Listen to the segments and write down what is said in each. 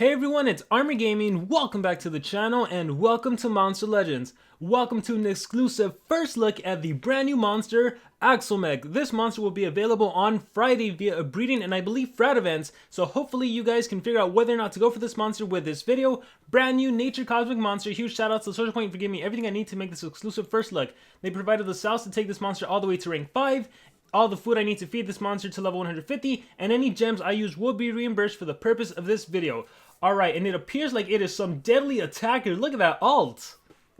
Hey everyone, it's Armor Gaming. Welcome back to the channel and welcome to Monster Legends. Welcome to an exclusive first look at the brand new monster, Axolmech. This monster will be available on Friday via a breeding and I believe frat events, so hopefully you guys can figure out whether or not to go for this monster with this video. Brand new nature cosmic monster. Huge shout outs to SocialPoint for giving me everything I need to make this exclusive first look. They provided the cells to take this monster all the way to rank 5. All the food I need to feed this monster to level 150, and any gems I use will be reimbursed for the purpose of this video. Alright, and it appears like it is some deadly attacker. Look at that alt.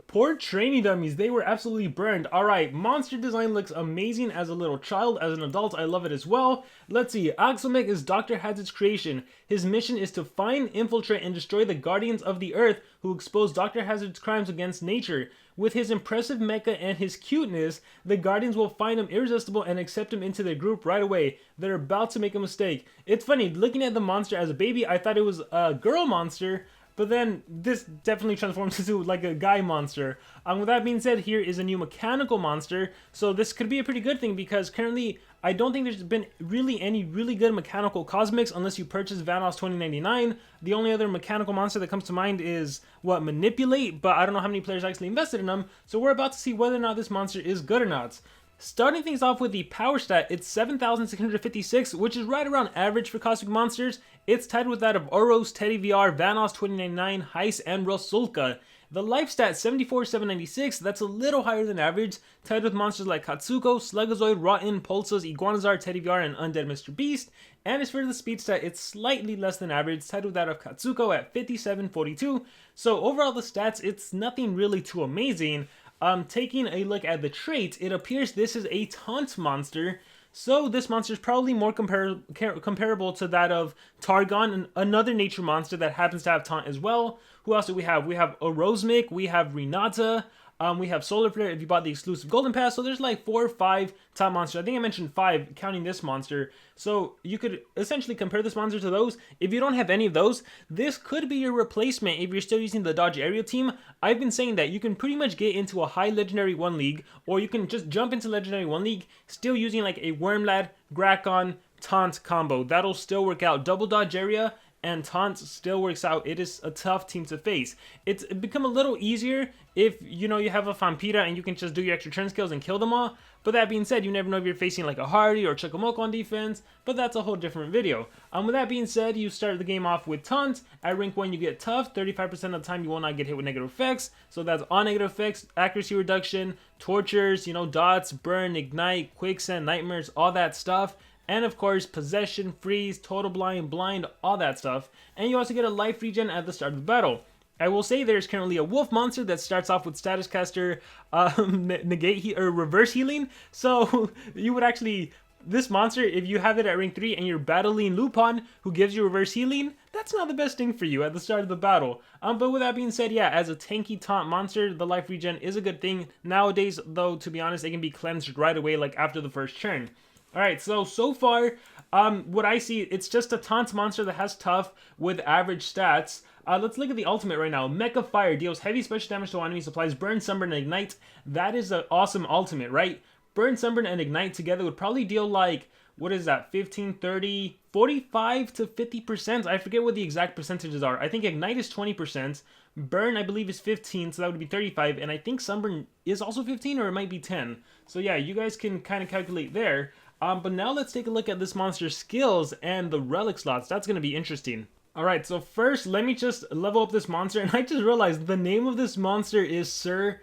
Poor training dummies, they were absolutely burned. Alright, monster design looks amazing as a little child. As an adult, I love it as well. Let's see, Axolmech is Dr. Hazard's creation. His mission is to find, infiltrate, and destroy the Guardians of the Earth who expose Dr. Hazard's crimes against nature. With his impressive mecha and his cuteness, the Guardians will find him irresistible and accept him into their group right away. They're about to make a mistake. It's funny, looking at the monster as a baby, I thought it was a girl monster, but then this definitely transforms into like a guy monster. With that being said, here is a new mechanical monster. So this could be a pretty good thing because currently I don't think there's been really any really good mechanical cosmics unless you purchase Vanoss 2099. The only other mechanical monster that comes to mind is what, Manipulate, but I don't know how many players actually invested in them. So we're about to see whether or not this monster is good or not. Starting things off with the power stat, it's 7,656, which is right around average for cosmic monsters. It's tied with that of Oros, Teddy VR, Vanoss 2099, Heist, and Rosulka. The life stat, 74,796, that's a little higher than average, tied with monsters like Katsuko, Slugazoid, Rotten, Pulsas, Iguanazar, Teddy VR, and Undead Mr. Beast. And as for the speed stat, it's slightly less than average, tied with that of Katsuko at 5742. So overall the stats, it's nothing really too amazing. Taking a look at the traits, it appears this is a Taunt monster. So this monster is probably more comparable to that of Targon, another nature monster that happens to have Taunt as well. Who else do we have? We have Orozmic, we have Renata, we have Solar Flare if you bought the exclusive Golden Pass. So there's like 4 or 5 Taunt monsters. I think I mentioned 5 counting this monster. So you could essentially compare this monster to those. If you don't have any of those, this could be your replacement if you're still using the Doge Aerial team. I've been saying that you can pretty much get into a high Legendary 1 League, or you can just jump into Legendary 1 League still using like a Wormlad, Grakon, Taunt combo. That'll still work out. Double Dodge Area and Taunt still works out. It is a tough team to face. It's become a little easier if, you know, you have a Vampira and you can just do your extra turn skills and kill them all. But that being said, you never know if you're facing like a Hardy or Chocomoko on defense, but that's a whole different video. With that being said, you start the game off with Taunt. At rank 1, you get Tough. 35% of the time, you will not get hit with negative effects. So that's all negative effects, accuracy reduction, tortures, you know, dots, burn, ignite, quicksand, nightmares, all that stuff. And of course, possession, freeze, total blind, all that stuff. And you also get a life regen at the start of the battle. I will say there's currently a wolf monster that starts off with status caster negate or reverse healing. So you would actually, this monster, if you have it at rank 3 and you're battling Lupin, who gives you reverse healing, that's not the best thing for you at the start of the battle. But with that being said, yeah, as a tanky taunt monster, the life regen is a good thing. Nowadays, though, to be honest, it can be cleansed right away, like after the first turn. Alright, so far, what I see, it's just a Taunt monster that has Tough with average stats. Let's look at the ultimate right now. Mecha Fire deals heavy special damage to enemies, applies Burn, Sunburn, and Ignite. That is an awesome ultimate, right? Burn, Sunburn, and Ignite together would probably deal like, what is that, 15, 30, 45 to 50%? I forget what the exact percentages are. I think Ignite is 20%. Burn, I believe, is 15, so that would be 35. And I think Sunburn is also 15, or it might be 10. So yeah, you guys can kind of calculate there. But now let's take a look at this monster's skills and the relic slots. That's going to be interesting. Alright, so first, let me just level up this monster. And I just realized the name of this monster is Sir.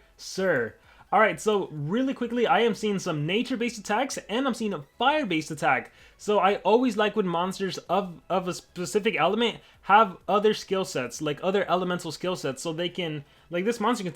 Alright, so really quickly, I am seeing some nature-based attacks, and I'm seeing a fire-based attack. So I always like when monsters of a specific element have other skill sets, like other elemental skill sets, so they can, like this monster can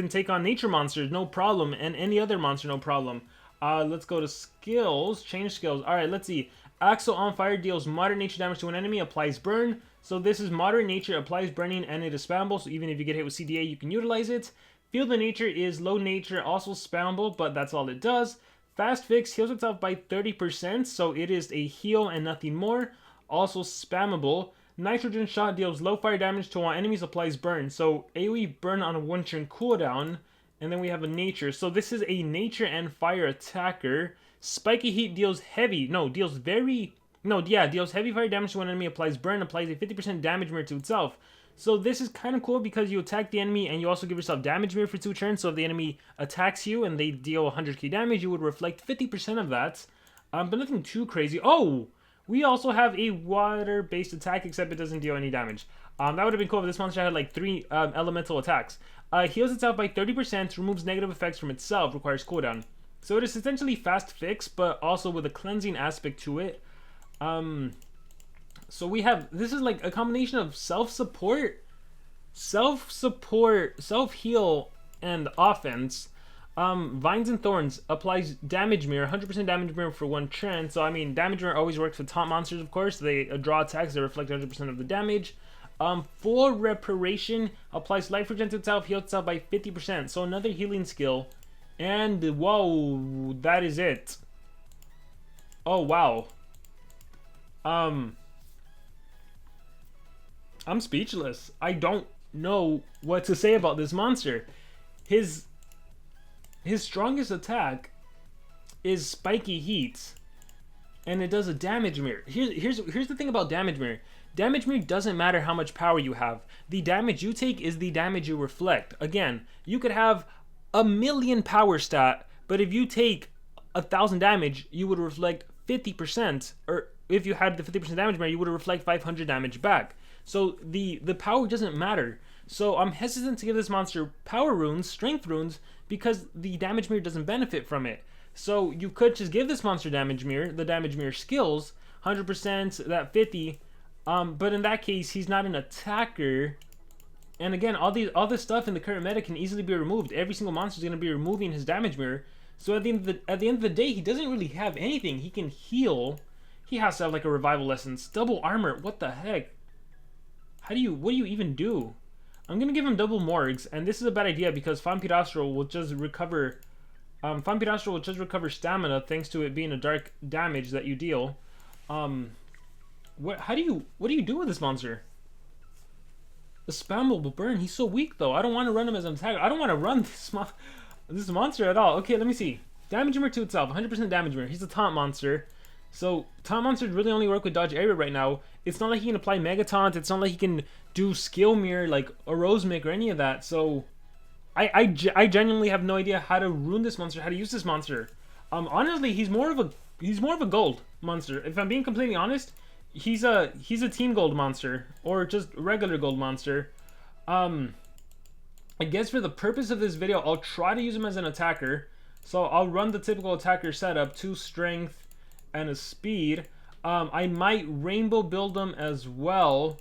take on nature monsters, no problem, and any other monster, no problem. Let's go to skills, change skills. Alright, let's see. Axo on fire deals moderate nature damage to an enemy, applies burn. So this is moderate nature, applies burning, and it is spammable. So even if you get hit with CDA, you can utilize it. Field of nature is low nature, also spammable, but that's all it does. Fast fix heals itself by 30%, so it is a heal and nothing more. Also spammable. Nitrogen shot deals low fire damage to all enemies, applies burn. So AoE burn on a 1-turn cooldown. And then we have a nature. So this is a nature and fire attacker. Spiky heat deals very No, yeah, deals heavy fire damage to when an enemy applies burn, applies a 50% damage mirror to itself. So this is kind of cool because you attack the enemy and you also give yourself damage mirror for 2 turns. So if the enemy attacks you and they deal 100k damage, you would reflect 50% of that. But nothing too crazy. Oh, we also have a water-based attack, except it doesn't deal any damage. That would have been cool if this monster had like 3 elemental attacks. Heals itself by 30%, removes negative effects from itself, requires cooldown. So it is essentially fast fix, but also with a cleansing aspect to it. So we have, this is like a combination of self-support, self-heal, and offense. Vines and Thorns applies damage mirror, 100% damage mirror for 1 turn. So I mean, damage mirror always works with taunt monsters, of course. They draw attacks that reflect 100% of the damage. Full reparation applies life regen to itself, heals itself by 50%. So another healing skill. And whoa, that is it. Oh wow. I'm speechless. I don't know what to say about this monster. His strongest attack is Spiky Heat, and it does a damage mirror. Here's the thing about damage mirror. Damage mirror doesn't matter how much power you have. The damage you take is the damage you reflect. Again, you could have 1,000,000 power stat, but if you take 1,000 damage, you would reflect 50%, or if you had the 50% damage mirror, you would reflect 500 damage back. So the power doesn't matter. So I'm hesitant to give this monster power runes, strength runes, because the damage mirror doesn't benefit from it. So you could just give this monster damage mirror, the damage mirror skills, 100%, that 50. But in that case, he's not an attacker. And again, all this stuff in the current meta can easily be removed. Every single monster is going to be removing his damage mirror. So at the end of the day, he doesn't really have anything. He can heal. He has to have like a revival essence. Double armor. What the heck? What do you even do? I'm gonna give him double morgs, and this is a bad idea because Vampirastro will just recover. Vampirastro will just recover stamina thanks to it being a dark damage that you deal. What do you do with this monster? The spammable burn. He's so weak though. I don't want to run him as an attacker. I don't want to run this monster at all. Okay, let me see. Damage mirror to itself, 100% damage mirror. He's a taunt monster. So taunt monsters really only work with dodge area right now. It's not like he can apply mega taunt. It's not like he can do skill mirror like Axolmech or any of that. So I genuinely have no idea how to rune this monster, how to use this monster. Honestly, he's more of a gold monster. If I'm being completely honest, he's a team gold monster or just regular gold monster. I guess for the purpose of this video, I'll try to use him as an attacker. So I'll run the typical attacker setup, 2 strength and a speed. I might rainbow build him as well.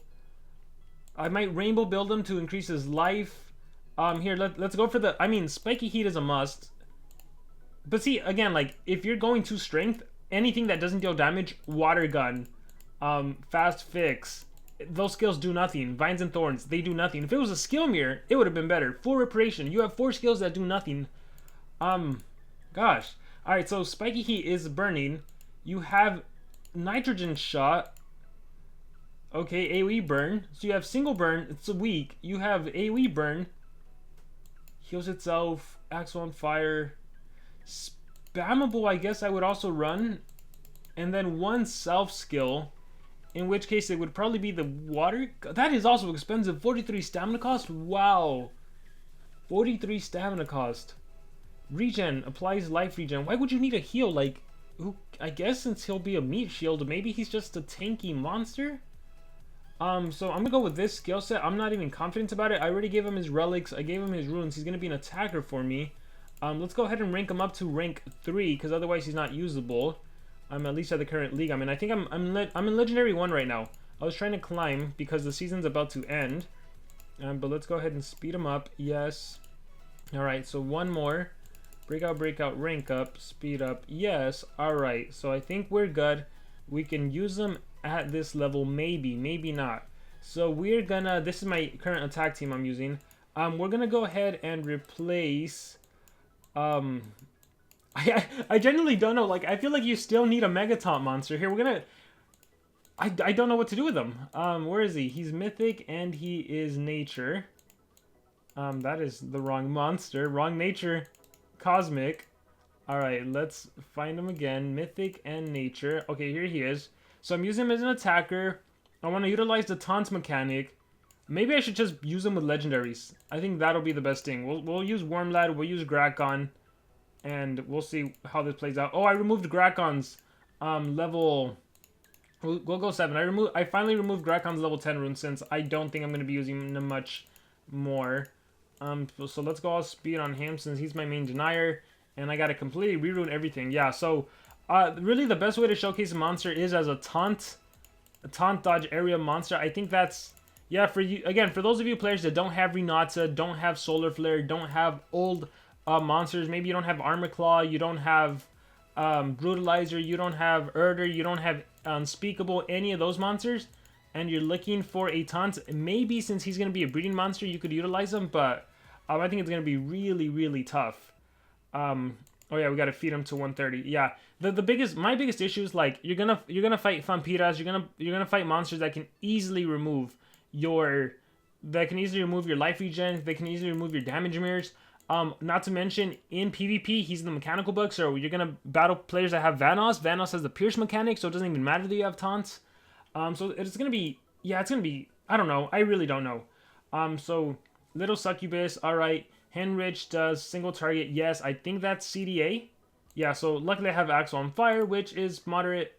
I might rainbow build him to increase his life. Here, let's go for the... I mean, Spiky Heat is a must. But see, again, like, if you're going to strength, anything that doesn't deal damage, water gun, fast fix, those skills do nothing. Vines and Thorns, they do nothing. If it was a skill mirror, it would have been better. Full reparation, you have 4 skills that do nothing. Gosh. Alright, so Spiky Heat is burning. You have nitrogen shot. Okay, AoE burn. So you have single burn, it's a weak. You have AoE burn. Heals itself. Axle on fire. Spammable, I guess I would also run. And then 1 self skill. In which case it would probably be the water. That is also expensive. 43 stamina cost? Wow. 43 stamina cost. Regen. Applies life regen. Why would you need a heal? Like, I guess since he'll be a meat shield, maybe he's just a tanky monster? So I'm gonna go with this skill set. I'm not even confident about it. I already gave him his relics. I gave him his runes. He's gonna be an attacker for me. Let's go ahead and rank him up to rank 3, because otherwise he's not usable. At least at the current league I'm in. I think I'm in Legendary 1 right now. I was trying to climb because the season's about to end. But let's go ahead and speed him up. Yes. Alright, so 1 more. Breakout, rank up, speed up. Yes. Alright, so I think we're good. We can use them at this level, maybe not. So we're gonna, this is my current attack team I'm using. We're gonna go ahead and replace, I genuinely don't know, like, I feel like you still need a Mega Taunt monster here. We're gonna, I don't know what to do with him. Where is he? He's Mythic and he is Nature. That is the wrong monster. Wrong Nature. Cosmic. Alright, let's find him again. Mythic and Nature. Okay, here he is. So I'm using him as an attacker. I want to utilize the taunt mechanic. Maybe I should just use them with legendaries. I think that'll be the best thing. We'll use Wormlad, we'll use Grakon, and we'll see how this plays out. Oh, I removed Grakon's level. We'll go 7. I finally removed Grakon's level 10 rune since I don't think I'm going to be using them much more. So let's go all speed on him since he's my main denier, and I got to completely rerune everything. Yeah, so really the best way to showcase a monster is as a taunt dodge area monster. I think that's, yeah, for you, again, for those of you players that don't have Renata, don't have Solar Flare, don't have old monsters, maybe you don't have Armor Claw, you don't have Brutalizer, you don't have Herder, you don't have Unspeakable, any of those monsters, and you're looking for a taunt, maybe since he's going to be a breeding monster, you could utilize him, but I think it's going to be really, really tough. Oh yeah, we got to feed him to 130. Yeah, my biggest issue is like you're gonna fight Vampiras, you're gonna fight monsters that can easily remove your life regen, they can easily remove your damage mirrors. Not to mention, in PvP, he's in the mechanical book, so you're gonna battle players that have Vanoss. Vanoss has the pierce mechanic, so it doesn't even matter that you have taunts. So it's gonna be, yeah, it's gonna be, I don't know, I really don't know. So Little Succubus, alright. Henrich does single target, yes, I think that's CDA. Yeah, so luckily I have Axel on Fire, which is moderate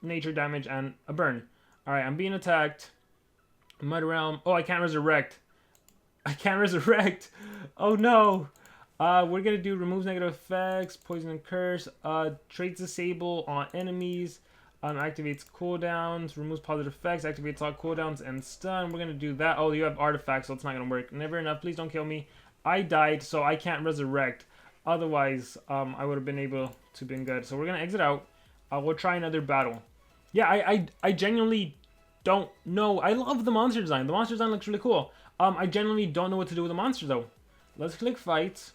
nature damage and a burn. Alright, I'm being attacked. Mud Realm, oh, I can't resurrect. Oh no. We're gonna do removes negative effects, poison and curse, traits disable on enemies, activates cooldowns, removes positive effects, activates all cooldowns and stun. We're gonna do that. Oh, you have artifacts, so it's not gonna work. Never enough, please don't kill me. I died, so I can't resurrect. Otherwise, I would have been able to been good. So we're gonna exit out. We'll try another battle. Yeah, I genuinely don't know. I love the monster design. The monster design looks really cool. I genuinely don't know what to do with the monster though. Let's click fight.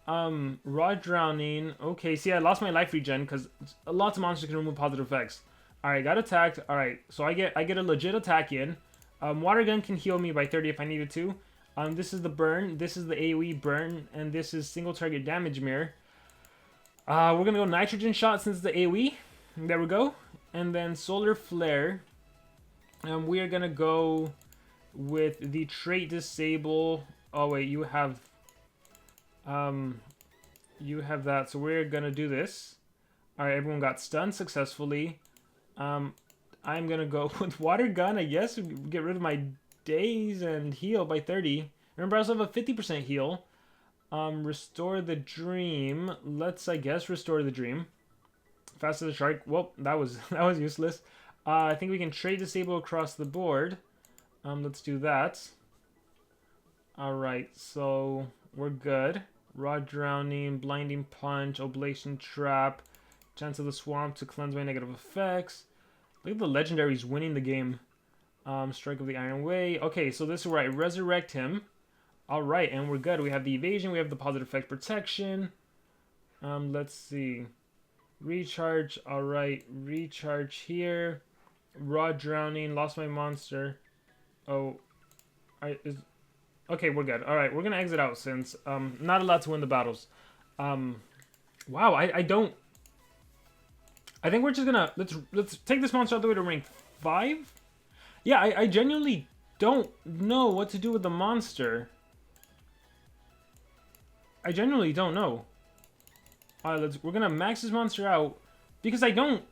Raw drowning. Okay, see, I lost my life regen because lots of monsters can remove positive effects. Alright, got attacked. Alright, so I get a legit attack in. Water gun can heal me by 30 if I needed to. This is the burn, this is the AoE burn, and this is single target damage mirror. We're gonna go nitrogen shot since the AoE. There we go. And then solar flare. We are gonna go with the trait disable. Oh wait, you have that, so we're gonna do this. Alright, everyone got stunned successfully. I'm gonna go with water gun, I guess, get rid of my daze and heal by 30. Remember, I also have a 50% heal. Restore the dream. Let's, I guess, restore the dream. Fast as a shark. Well, that was useless. I think we can trade disable across the board. Let's do that. Alright, so we're good. Raw drowning, blinding punch, oblation trap, chance of the swamp to cleanse my negative effects. Look at the legendaries winning the game. Strike of the Iron Way. Okay, so this is where I resurrect him. Alright, and we're good. We have the evasion, we have the positive effect protection. Let's see. Recharge, alright. Recharge here. Raw drowning, lost my monster. Oh, okay, we're good. Alright, we're gonna exit out since not allowed to win the battles. Wow, I think we're just gonna let's take this monster all the way to rank 5. Yeah, I genuinely don't know what to do with the monster. I genuinely don't know. Alright, we're gonna max this monster out because I don't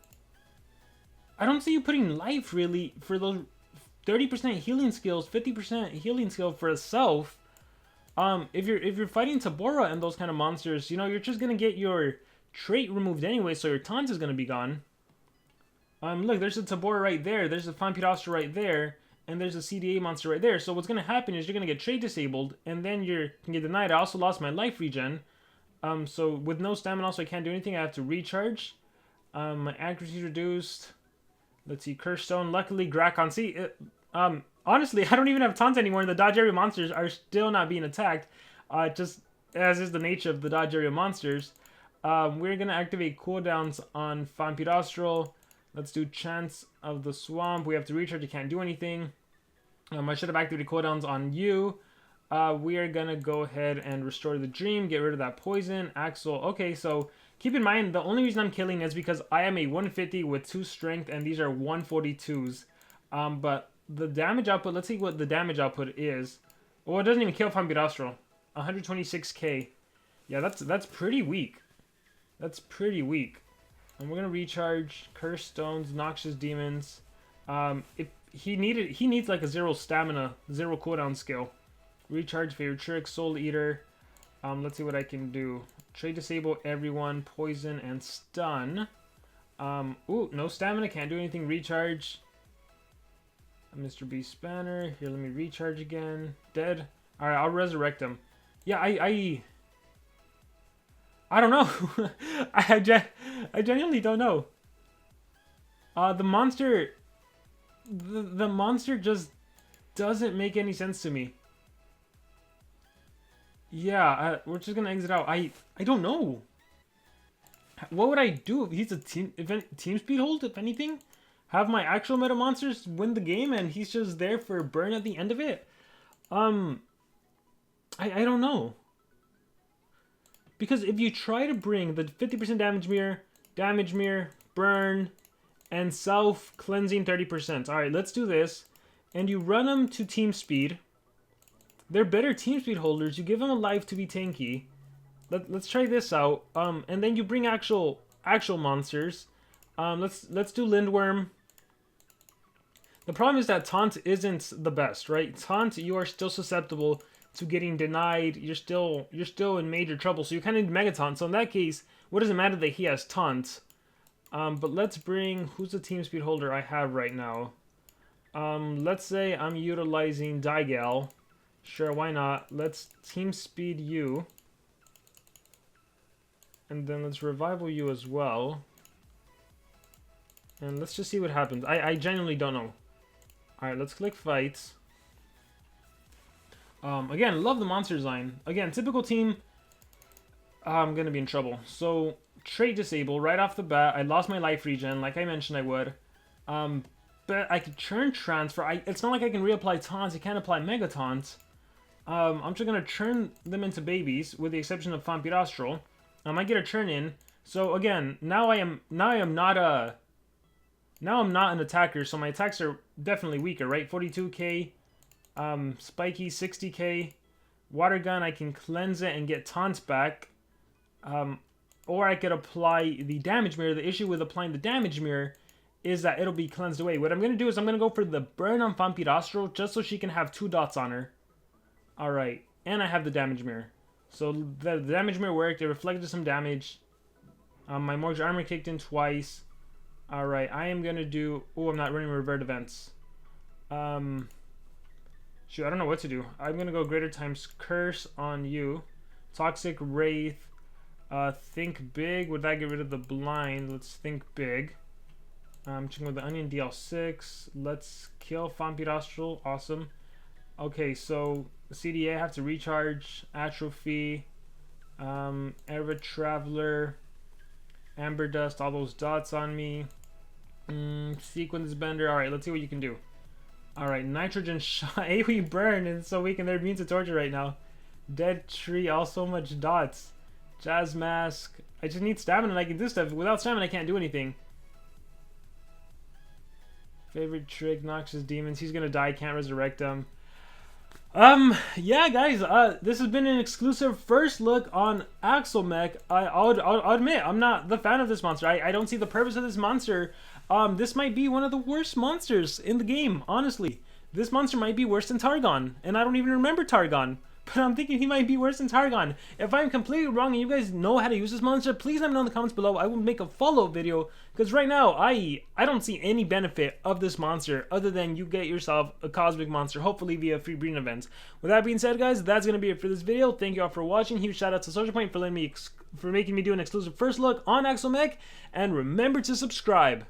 see you putting life really for those 30% healing skills, 50% healing skill for a self. If you're fighting Tabora and those kind of monsters, you know, you're just gonna get your trait removed anyway, so your taunt is gonna be gone. Look, there's a Tabora right there, there's a Vampirostra right there, and there's a CDA monster right there. So what's gonna happen is you're gonna get trait disabled, and then you can get denied. I also lost my life regen. So with no stamina, also I can't do anything. I have to recharge. My accuracy reduced. Let's see, Curse Stone. Luckily, Grakon. See, honestly, I don't even have taunts anymore, and the dodge area monsters are still not being attacked. Just as is the nature of the dodge area monsters. We're gonna activate cooldowns on Vampirostral. Let's do Chance of the Swamp. We have to recharge. You can't do anything. I should have activated cooldowns on you. We are gonna go ahead and restore the dream. Get rid of that poison. Axel. Okay, so Keep in mind, the only reason I'm killing is because I am a 150 with 2 strength, and these are 142s. But the damage output, let's see what the damage output is. Oh, it doesn't even kill Vampirastro. 126k. Yeah, that's pretty weak. That's pretty weak. And we're gonna recharge Curse Stones, Noxious Demons. If he needs like a 0 stamina, 0 cooldown skill. Recharge Favorite Trick, Soul Eater. Let's see what I can do. Trade Disable everyone, Poison and Stun. Ooh, no stamina, can't do anything. Recharge. Mr. Beast Banner. Here, let me recharge again. Dead. Alright, I'll resurrect him. Yeah, I don't know. I genuinely don't know. The monster just doesn't make any sense to me. Yeah, we're just gonna exit out. I don't know. What would I do if he's a team speed hold, if anything? Have my actual meta monsters win the game and he's just there for burn at the end of it? I don't know. Because if you try to bring the 50% damage mirror, burn, and self-cleansing 30%. Alright, let's do this. And you run them to team speed. They're better team speed holders. You give them a life to be tanky. Let's try this out. And then you bring actual monsters. Let's do Lindworm. The problem is that Taunt isn't the best, right? Taunt, you are still susceptible to getting denied. You're still in major trouble, so you kind of need Mega Taunt. So in that case, what does it matter that he has Taunt? But let's bring, who's the team speed holder I have right now? Let's say I'm utilizing Digal. Sure, why not? Let's team speed you. And then let's revival you as well. And let's just see what happens. I genuinely don't know. Alright, let's click fights. Again, love the monster design. Again, typical team. I'm gonna be in trouble. So, trait disable right off the bat. I lost my life regen, like I mentioned I would. But I could churn transfer. It's not like I can reapply taunts. I can't apply mega taunts. I'm just gonna churn them into babies, with the exception of Vampirastro. I might get a churn in. So again, now I'm not an attacker, so my attacks are definitely weaker, right? 42k, spiky 60k, water gun, I can cleanse it and get taunts back. Or I could apply the damage mirror. The issue with applying the damage mirror is that it'll be cleansed away. What I'm gonna do is I'm gonna go for the burn on Vampirastro just so she can have 2 dots on her. Alright, and I have the damage mirror. So the damage mirror worked, it reflected some damage. My Mortgage Armor kicked in twice. Alright, I am gonna do... Oh, I'm not running revert events. Shoot, I don't know what to do. I'm gonna go greater times curse on you. Toxic Wraith. Think big. Would that get rid of the blind? Let's think big. Checking with the onion DL6. Let's kill Vampirastro. Awesome. Okay, so CDA, I have to recharge, atrophy, Ever Traveler, Amber Dust, all those dots on me. Sequence Bender. Alright, let's see what you can do. Alright, Nitrogen Shot. AoE Burn, and so weak and they're immune to torture right now. Dead Tree, all so much dots. Jazz Mask. I just need stamina and I can do stuff. Without stamina, I can't do anything. Favorite Trick, Noxious Demons. He's gonna die, can't resurrect him. Yeah, guys, this has been an exclusive first look on Axolmech. I'll admit, I'm not the fan of this monster. I don't see the purpose of this monster. This might be one of the worst monsters in the game, honestly. This monster might be worse than Targon, and I don't even remember Targon. But I'm thinking he might be worse than Targon. If I'm completely wrong and you guys know how to use this monster, please let me know in the comments below. I will make a follow-up video, because right now, I don't see any benefit of this monster other than you get yourself a cosmic monster, hopefully via free breeding events. With that being said, guys, that's going to be it for this video. Thank you all for watching. Huge shout out to SocialPoint for making me do an exclusive first look on Axolmech, and remember to subscribe.